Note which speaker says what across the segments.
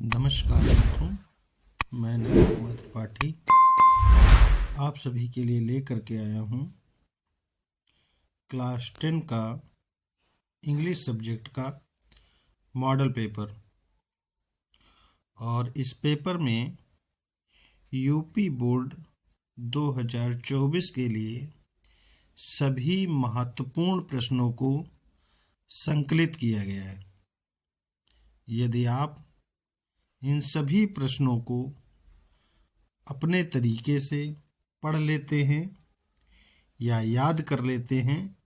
Speaker 1: नमस्कार दोस्तों, मैं नरेंद्र कुमार त्रिपाठी आप सभी के लिए लेकर के आया हूँ क्लास 10 का इंग्लिश सब्जेक्ट का मॉडल पेपर। और इस पेपर में यूपी बोर्ड 2024 के लिए सभी महत्वपूर्ण प्रश्नों को संकलित किया गया है। यदि आप इन सभी प्रश्नों को अपने तरीके से पढ़ लेते हैं या याद कर लेते हैं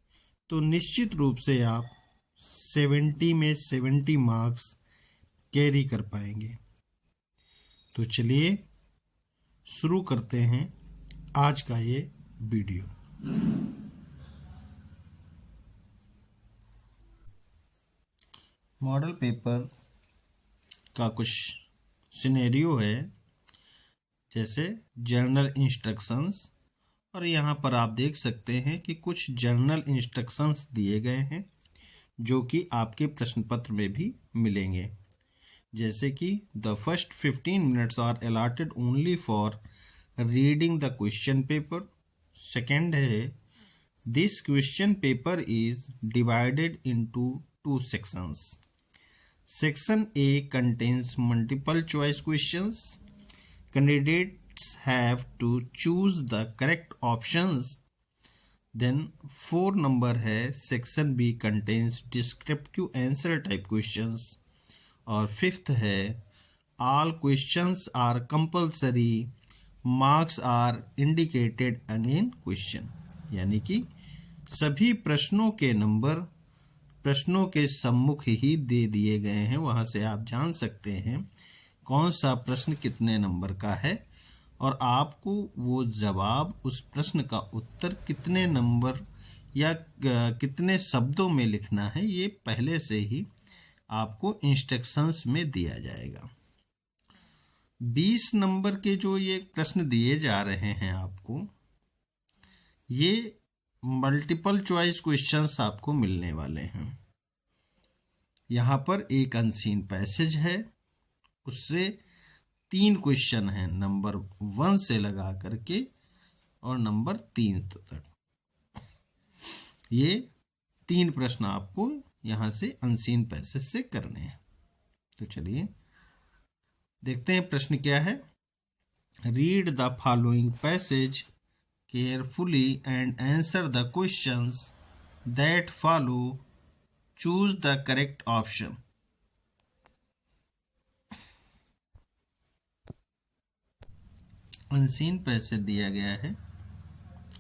Speaker 1: तो निश्चित रूप से आप 70 में 70 मार्क्स कैरी कर पाएंगे। तो चलिए शुरू करते हैं आज का ये वीडियो। मॉडल पेपर का कुछ सिनेरियो है, जैसे जर्नल इंस्ट्रक्शंस, और यहाँ पर आप देख सकते हैं कि कुछ जर्नल इंस्ट्रक्शंस दिए गए हैं जो कि आपके प्रश्न पत्र में भी मिलेंगे। जैसे कि the first 15 minutes are allotted only for reading the question paper. Second है, this question paper is divided into 2 sections. Section A contains multiple choice questions. Candidates have to choose the correct options. Then 4 number है, Section B contains descriptive answer type questions. और 5th है, all questions are compulsory. Marks are indicated again question. यानी कि सभी प्रश्नों के number प्रश्नों के सम्मुख ही दे दिए गए हैं। वहां से आप जान सकते हैं कौन सा प्रश्न कितने नंबर का है और आपको वो जवाब, उस प्रश्न का उत्तर कितने नंबर या कितने शब्दों में लिखना है, ये पहले से ही आपको इंस्ट्रक्शंस में दिया जाएगा। 20 नंबर के जो ये प्रश्न दिए जा रहे हैं आपको, ये मल्टीपल चॉइस क्वेश्चंस आपको मिलने वाले हैं। यहाँ पर एक अनसीन पैसेज है, उससे 3 क्वेश्चन हैं, नंबर 1 से लगा करके और नंबर 3 तक। ये 3 प्रश्न आपको यहाँ से अनसीन पैसेज से करने हैं। तो चलिए देखते हैं प्रश्न क्या है। Read the following passage carefully and answer the questions that follow. Choose the correct option. Unseen passage दिया गया है।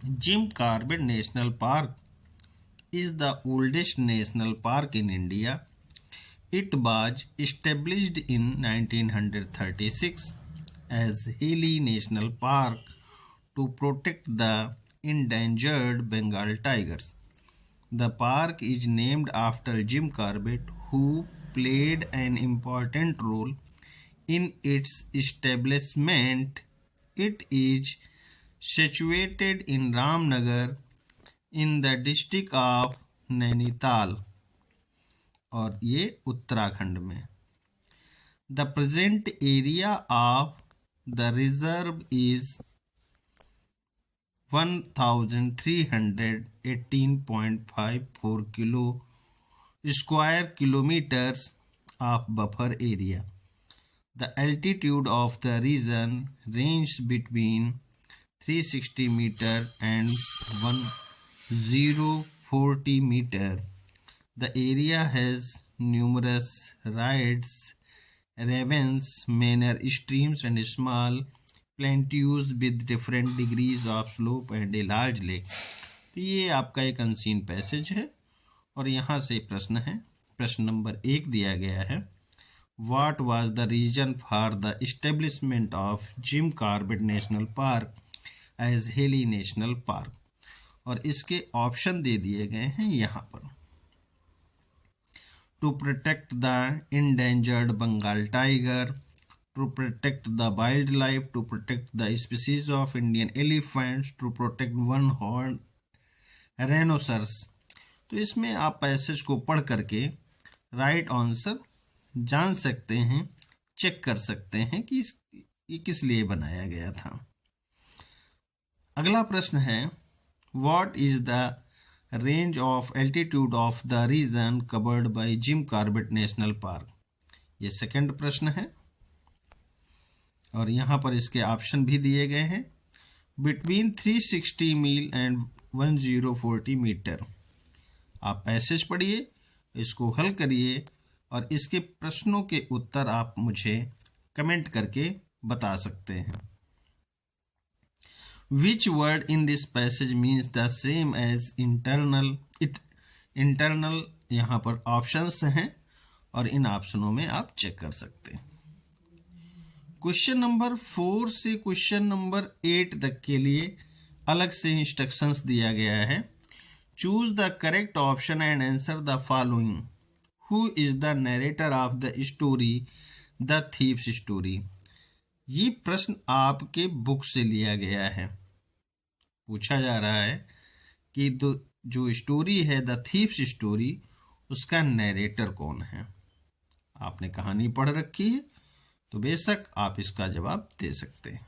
Speaker 1: Gym Corbett National park is the oldest national park in India. It was established in 1936 as Haley National Park to protect the endangered Bengal tigers. The park is named after Jim Corbett, who played an important role in its establishment. It is situated in Ramnagar in the district of Nainital, और ये उत्तराखंड में। The present area of the reserve is 1318.54 square kilometers of buffer area. The altitude of the region ranges between 360 meter and 1040 meter. The area has numerous rides, ravines, minor streams and small plateaus with different degrees of slope and a large lake. तो ये आपका एक unseen passage है और यहाँ से प्रश्न है। प्रश्न नंबर 1 दिया गया है, What was the reason for the establishment of Jim Corbett National Park as Haley National Park? और इसके ऑप्शन दे दिए गए हैं यहाँ पर। To protect the endangered Bengal tiger, to protect the wildlife, to protect the species of Indian elephants, to protect one-horned rhinoceros। तो इसमें आप पैसेज को पढ़ करके राइट आंसर जान सकते हैं चेक कर सकते हैं कि ये किस लिए बनाया गया था। अगला प्रश्न है, what is the range of altitude of the region covered by Jim Corbett National Park. ये सेकंड प्रश्न है और यहाँ पर इसके ऑप्शन भी दिए गए हैं। बिटवीन 360 मील एंड 1040 मीटर। आप पैसेज पढ़िए, इसको हल करिए और इसके प्रश्नों के उत्तर आप मुझे कमेंट करके बता सकते हैं। Which word in this passage means the same as internal? Internal यहाँ पर ऑप्शंस हैं और इन ऑप्शनों में आप चेक कर सकते हैं। क्वेश्चन नंबर 4 से क्वेश्चन नंबर 8 तक के लिए अलग से इंस्ट्रक्शंस दिया गया है। Choose the correct option and answer the following. Who is the narrator of the story the thieves story. ये प्रश्न आपके बुक से लिया गया है। पूछा जा रहा है कि जो स्टोरी है द थीव्स स्टोरी, उसका नरेटर कौन है। आपने कहानी पढ़ रखी है तो बेशक आप इसका जवाब दे सकते हैं।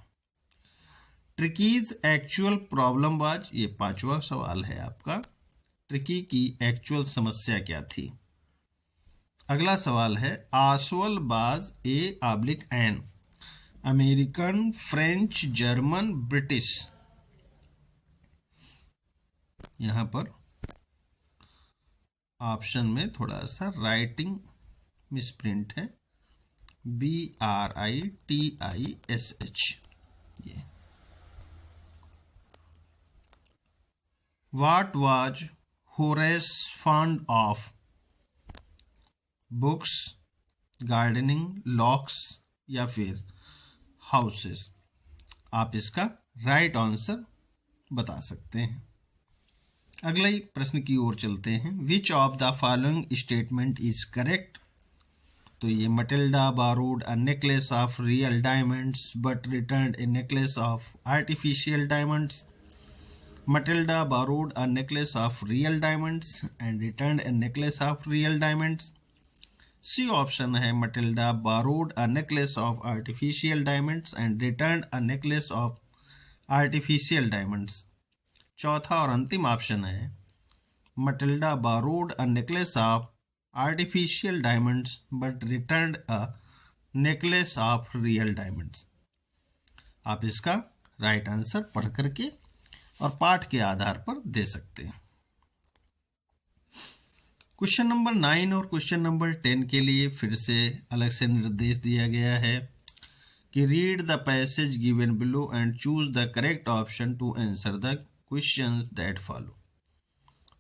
Speaker 1: ट्रिकीज एक्चुअल प्रॉब्लम वाज, ये 5वां सवाल है आपका। ट्रिकी की एक्चुअल समस्या क्या थी। अगला सवाल है, आसवल बाज an American, French, German, British. यहां पर ऑप्शन में थोड़ा सा राइटिंग मिसप्रिंट है, BRITISH। ये What was Horace fond of? Books, gardening, locks या फिर हाउसेस। आप इसका राइट आंसर बता सकते हैं। अगले प्रश्न की ओर चलते हैं। Which of the following statement is correct. तो ये Matilda borrowed a necklace of real diamonds but returned a necklace of artificial diamonds. Matilda borrowed a necklace of real diamonds and returned a necklace of real diamonds. C option है, Matilda borrowed a necklace of artificial diamonds and returned a necklace of artificial diamonds. चौथा और अंतिम option है, Matilda borrowed a necklace of artificial diamonds but returned a necklace of real diamonds. आप इसका right answer पढ़ करके और पाठ के आधार पर दे सकते हैं। क्वेश्चन नंबर 9 और क्वेश्चन नंबर 10 के लिए फिर से अलग से निर्देश दिया गया है कि read the passage given below and choose the correct option to answer the questions that follow.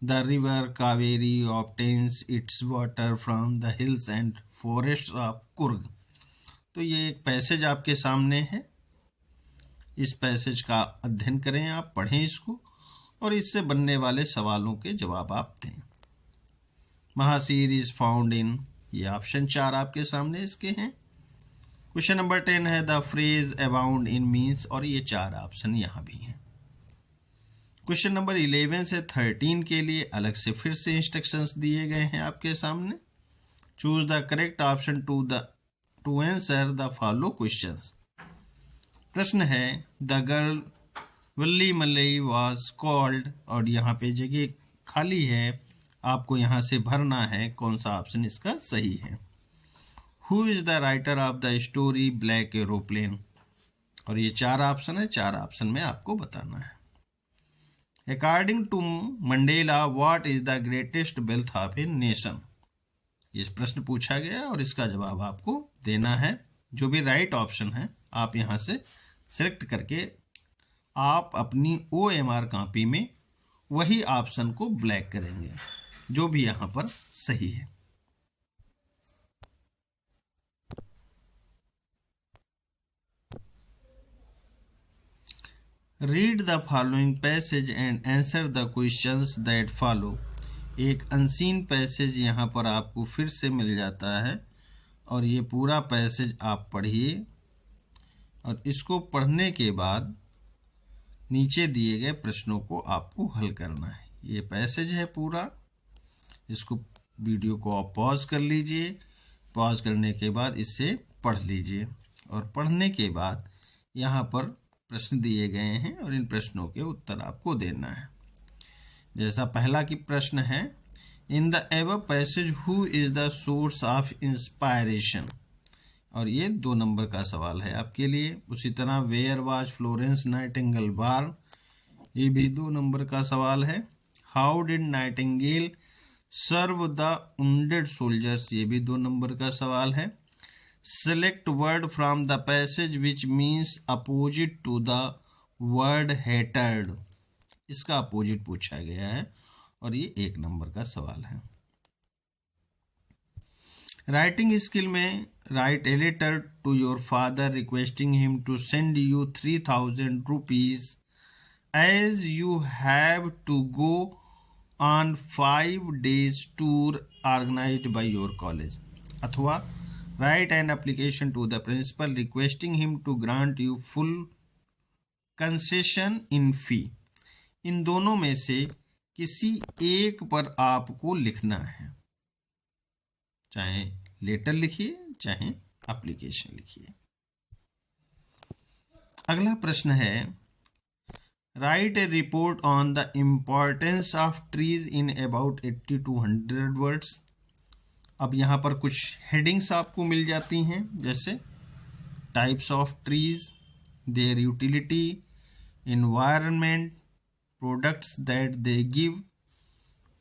Speaker 1: The river Kaveri obtains its water from the hills and forests of Kurg. तो ये एक पैसेज आपके सामने है। इस पैसेज का अध्ययन करें, आप पढ़ें इसको और इससे बनने वाले सवालों के जवाब आप दें। महासीर इज फाउंड इन, ये ऑप्शन 4 आपके सामने इसके हैं। क्वेश्चन नंबर 10 है the phrase abound in means, और ये 4 ऑप्शन यहाँ भी हैं। क्वेश्चन नंबर 11 से 13 के लिए अलग से फिर से इंस्ट्रक्शंस दिए गए हैं आपके सामने। Choose the correct option to answer the follow questions. प्रश्न है, द गर्ल वल्ली मलई वाज कॉल्ड, और यहाँ पे जगह खाली है, आपको यहाँ से भरना है कौन सा ऑप्शन इसका सही है। Who is the writer of the story black aeroplane, और ये 4 ऑप्शन है, 4 ऑप्शन में आपको बताना है। According to Mandela what is the greatest wealth of a nation. इस प्रश्न पूछा गया और इसका जवाब आपको देना है। जो भी राइट ऑप्शन है आप यहां से सिलेक्ट करके आप अपनी OMR कॉपी में वही ऑप्शन को ब्लैक करेंगे जो भी यहां पर सही है। Read the following passage and answer the questions that follow. एक अनसीन पैसेज यहाँ पर आपको फिर से मिल जाता है और ये पूरा पैसेज आप पढ़िए और इसको पढ़ने के बाद नीचे दिए गए प्रश्नों को आपको हल करना है। ये पैसेज है पूरा, इसको वीडियो को आप पॉज कर लीजिए। पॉज करने के बाद इसे पढ़ लीजिए और पढ़ने के बाद यहाँ पर प्रश्न दिए गए हैं और इन प्रश्नों के उत्तर आपको देना है। जैसा पहला की प्रश्न है, in the above passage who is the source of inspiration, और ये 2 नंबर का सवाल है आपके लिए। उसी तरह where was Florence Nightingale born, ये भी 2 नंबर का सवाल है। How did Nightingale serve the wounded soldiers, ये भी 2 नंबर का सवाल है। Select word from the passage which means opposite to the word hated, इसका अपोजिट पूछा गया है और ये 1 नंबर का सवाल है। राइटिंग स्किल में write a letter to your father requesting him to send you 3000 rupees as you have to go on 5 days tour organized by your college, अथवा write an application to the principal requesting him to grant you full concession in fee। इन दोनों में से किसी एक पर आपको लिखना है, चाहे लेटर लिखिए चाहे एप्लीकेशन लिखिए। अगला प्रश्न है, right A report on the importance of trees in about 80 to 100 words। अब यहाँ पर कुछ हेडिंग्स आपको मिल जाती हैं, जैसे types of trees, their utility, environment, products that they give,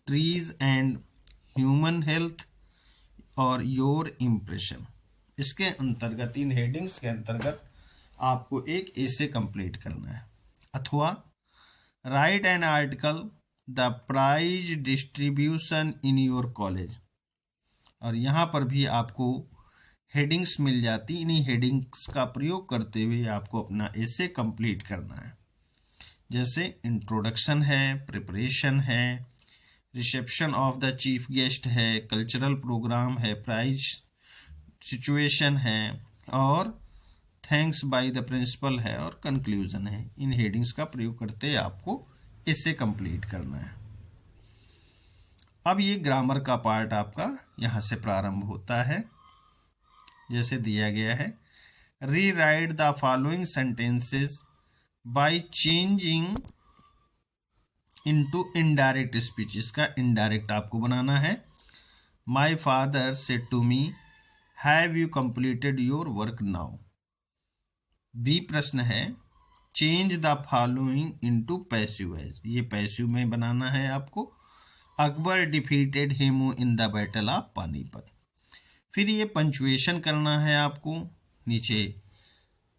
Speaker 1: trees and human health और योर इम्प्रेशन। इसके अंतर्गत, इन हेडिंग्स के अंतर्गत आपको एक एसे कंप्लीट करना है। अथवा write an article the prize distribution in your college, और यहाँ पर भी आपको हेडिंग्स मिल जाती। इन्हीं हेडिंग्स का प्रयोग करते हुए आपको अपना एसे कंप्लीट करना है। जैसे इंट्रोडक्शन है, प्रिपरेशन है, reception of the chief guest है, कल्चरल प्रोग्राम है, प्राइज सिचुएशन है और थैंक्स बाय द प्रिंसिपल है और कंक्लूजन है। इन हेडिंग्स का प्रयोग करते आपको इससे कंप्लीट करना है। अब ये ग्रामर का पार्ट आपका यहाँ से प्रारंभ होता है। जैसे दिया गया है, rewrite the following sentences by changing into indirect speech. इसका इनडायरेक्ट आपको बनाना है। My father said to me, have you completed your work now. B प्रश्न है, change the following into passive voice. ये पैसिव में बनाना है आपको। Akbar defeated him in the battle of Panipat. फिर ये पंचुएशन करना है आपको। नीचे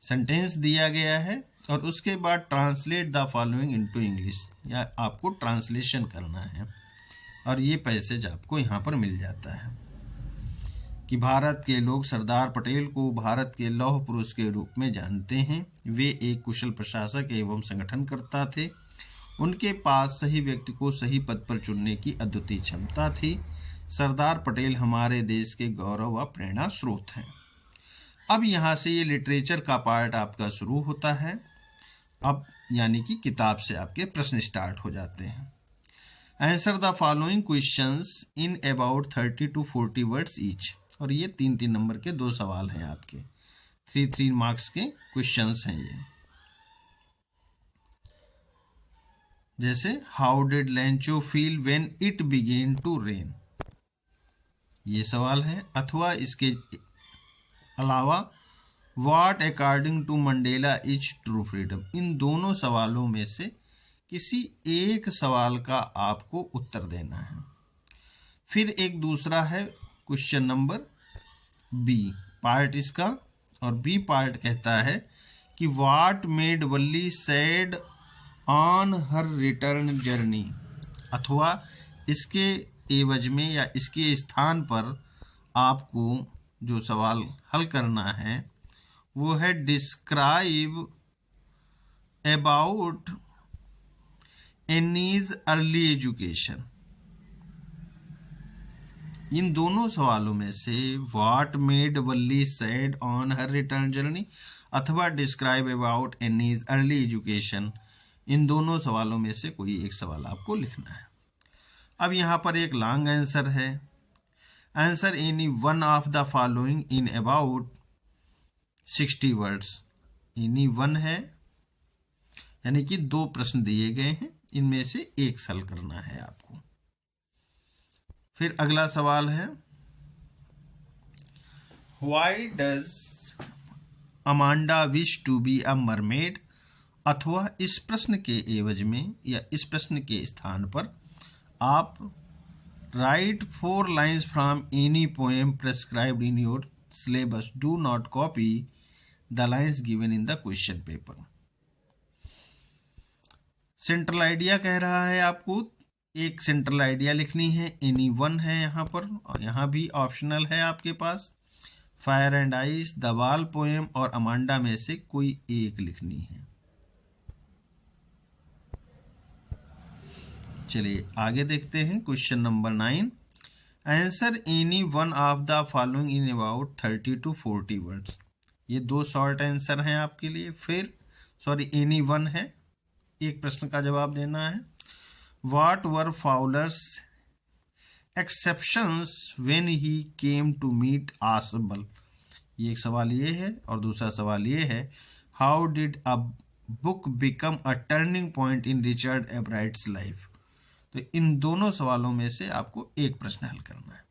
Speaker 1: सेंटेंस दिया गया है और उसके बाद translate the following into English, या आपको ट्रांसलेशन करना है। और ये पैसेज आपको यहाँ पर मिल जाता है कि भारत के लोग सरदार पटेल को भारत के लौह पुरुष के रूप में जानते हैं। वे एक कुशल प्रशासक एवं संगठनकर्ता थे। उनके पास सही व्यक्ति को सही पद पर चुनने की अद्वितीय क्षमता थी। सरदार पटेल हमारे देश के गौरव व प्रेरणा स्रोत हैं। अब यहाँ से ये लिटरेचर का पार्ट आपका शुरू होता है। अब यानी कि किताब से आपके प्रश्न स्टार्ट हो जाते हैं। Answer the following questions in about 30 to 40 words each. और ये 3-3 नंबर के 2 सवाल हैं आपके, 3-3 मार्क्स के क्वेश्चंस हैं ये। जैसे how did Lencho feel when it began to rain, ये सवाल है। अथवा इसके अलावा what according to Mandela is true freedom. इन दोनों सवालों में से किसी एक सवाल का आपको उत्तर देना है। फिर एक दूसरा है क्वेश्चन नंबर बी पार्ट इसका, और बी पार्ट कहता है कि what made Valli said on her return journey. अथवा इसके एवज में या इसके स्थान पर आपको जो सवाल हल करना है वो है describe about Anne's early education. इन दोनों सवालों में से what made Valli said on her return journey अथवा describe about Anne's early education, इन दोनों सवालों में से कोई एक सवाल आपको लिखना है। अब यहाँ पर एक लॉन्ग आंसर है। Answer any one of the following in about 60 words, any one है, यानी कि 2 प्रश्न दिए गए हैं, इनमें से एक हल करना है आपको। फिर अगला सवाल है, why does Amanda wish to be a mermaid, अथवा इस प्रश्न के एवज में या इस प्रश्न के स्थान पर आप right 4 lines from any poem prescribed in your syllabus, do not copy the lines given in the question paper. Central idea कह रहा है आपको एक सेंट्रल आइडिया लिखनी है, एनी वन है यहाँ पर, और यहाँ भी ऑप्शनल है आपके पास fire and ice, the wall poem और अमांडा में से कोई एक लिखनी है। चलिए आगे देखते हैं question number 9। Answer any one of the following in about 30 to 40 words. ये 2 शॉर्ट आंसर हैं आपके लिए। फिर एनी वन है, एक प्रश्न का जवाब देना है। What were Fowler's exceptions when he came to meet Ausable, ये एक सवाल ये है। और दूसरा सवाल ये है, how did a book become a turning point in Richard Ebright's life. तो इन दोनों सवालों में से आपको एक प्रश्न हल करना है।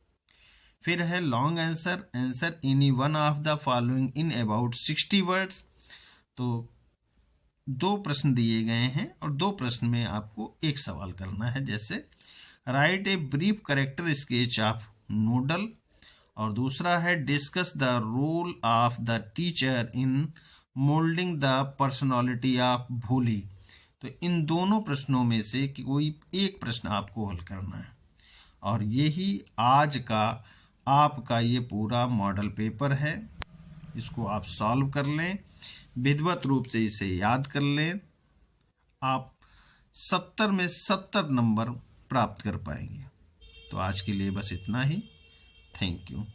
Speaker 1: फिर है long answer, answer any one of the following in about 60 words. तो 2 प्रश्न दिए गए हैं और 2 प्रश्न में आपको एक सवाल करना है, जैसे write a brief character sketch of Noodle, और दूसरा है discuss the role of the teacher in moulding the personality of Bholi. तो इन दोनों प्रश्नों में से कोई एक प्रश्न आपको हल करना है, और यही आज का आपका ये पूरा मॉडल पेपर है। इसको आप सॉल्व कर लें, विधिवत रूप से इसे याद कर लें, आप 70 में 70 नंबर प्राप्त कर पाएंगे। तो आज के लिए बस इतना ही। Thank you.